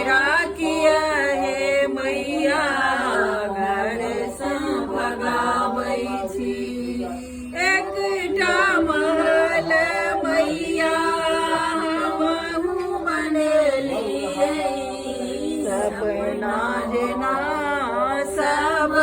राखिया हे मैया घर भगाबै छी एकटा महल मैया हमहु बनेलियै सपना जेना सब